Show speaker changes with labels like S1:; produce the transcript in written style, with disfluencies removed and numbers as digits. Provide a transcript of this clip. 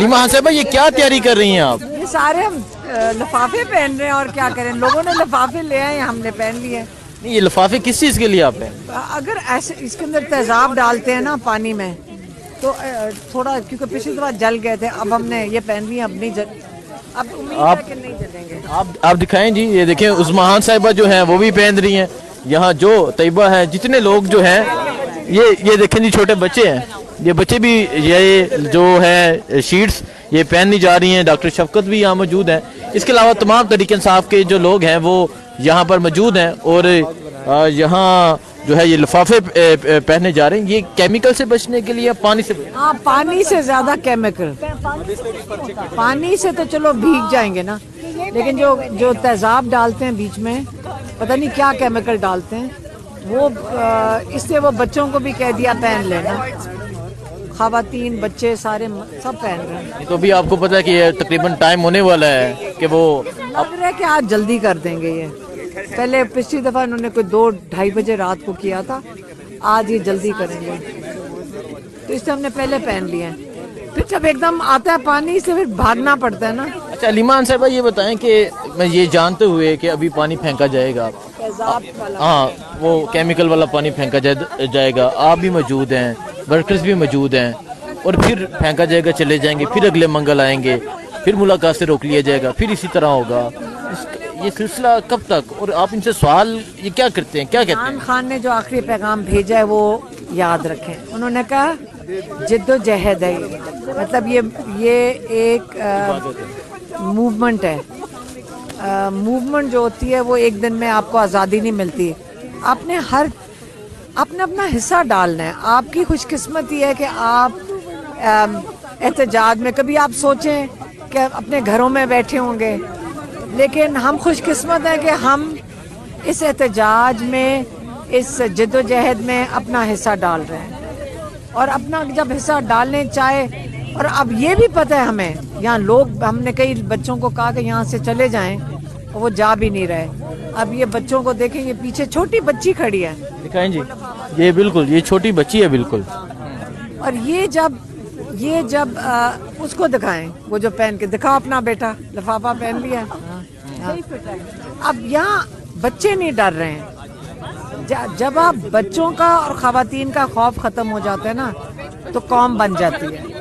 S1: अलीमा हाँ साहब, ये क्या तैयारी कर रही हैं आप?
S2: ये सारे हम लिफाफे पहन रहे हैं और क्या करें, लोगों ने लिफाफे ले आए, हमने पहन लिए।
S1: नहीं, ये लिफाफे किस चीज़ के लिए आप हैं?
S2: अगर ऐसे इसके अंदर तेजाब डालते हैं ना पानी में तो थोड़ा, क्योंकि पिछली दफा जल गए थे, अब हमने ये पहन लिए, अब नहीं अब उम्मीद है कि नहीं जलेंगे।
S1: आप दिखाएं जी, ये देखें उस्मा खान साहिबा जो हैं वो भी पहन रही हैं। यहाँ जो तैयबा है, जितने लोग जो हैं, ये देखें जी, छोटे बच्चे हैं, ये बच्चे भी ये जो है शीट्स ये पहननी जा रही हैं। डॉक्टर शफकत भी यहाँ मौजूद हैं। इसके अलावा तमाम तहरीक इंसाफ के जो लोग हैं वो यहाँ पर मौजूद हैं और यहाँ जो है ये लिफाफे पहने जा रहे हैं। ये केमिकल से बचने के लिए, पानी से?
S2: हाँ, पानी से ज्यादा केमिकल। पानी से तो चलो भीग जाएंगे ना, लेकिन जो तेजाब डालते हैं बीच में, पता नहीं क्या केमिकल डालते हैं वो, इससे वो बच्चों को भी कह दिया पहन लेना। खवातीन बच्चे सारे सब पहन रहे हैं।
S1: तो भी आपको पता है कि ये तकरीबन टाइम होने वाला है कि वो
S2: लग रहा है कि आज जल्दी कर देंगे। ये पहले पिछली दफा इन्होंने कोई 2-2:30 बजे रात को किया था, आज ये जल्दी करेंगे, तो इससे हमने पहले पहन लिए हैं। फिर जब एकदम आता है पानी से फिर भागना पड़ता है ना।
S1: अच्छा अलीमा साहबा, ये बताएं कि मैं ये जानते हुए कि अभी पानी फेंका जाएगा, हाँ वो केमिकल वाला पानी फेंका जाएगा, आप भी मौजूद हैं, वर्कर्स भी मौजूद हैं, और फिर फेंका जाएगा, चले जाएंगे, फिर अगले मंगल आएंगे, फिर मुलाकात से रोक लिया जाएगा, फिर इसी तरह होगा। ये सिलसिला कब तक? और आप इनसे सवाल ये क्या करते हैं, क्या कहते हैं?
S2: इमरान खान ने जो आखिरी पैगाम भेजा है वो याद रखें। उन्होंने कहा जिद्दोजहद है, मतलब ये एक मूवमेंट है। मूवमेंट जो होती है वो एक दिन में आपको आज़ादी नहीं मिलती, आपने अपना हिस्सा डालना है। आपकी खुशकिस्मती है कि आप एहतजाज में, कभी आप सोचें कि अपने घरों में बैठे होंगे, लेकिन हम खुशकिस्मत हैं कि हम इस एहतजाज में, इस जद्दोजहद में अपना हिस्सा डाल रहे हैं। और अपना जब हिस्सा डालने चाहे, और अब ये भी पता है हमें, यहाँ लोग, हमने कई बच्चों को कहा कि यहाँ से चले जाएं, और वो जा भी नहीं रहे। अब ये बच्चों को देखेंगे, पीछे छोटी बच्ची खड़ी है,
S1: दिखाएं जी, ये बिल्कुल ये छोटी बच्ची है बिल्कुल।
S2: और ये जब उसको दिखाएं, वो जो पहन के दिखाओ, अपना बेटा लिफाफा पहन लिया है। अब यहाँ बच्चे नहीं डर रहे हैं। जब आप बच्चों का और खवातीन का खौफ खत्म हो जाता है ना, तो कौम बन जाती है।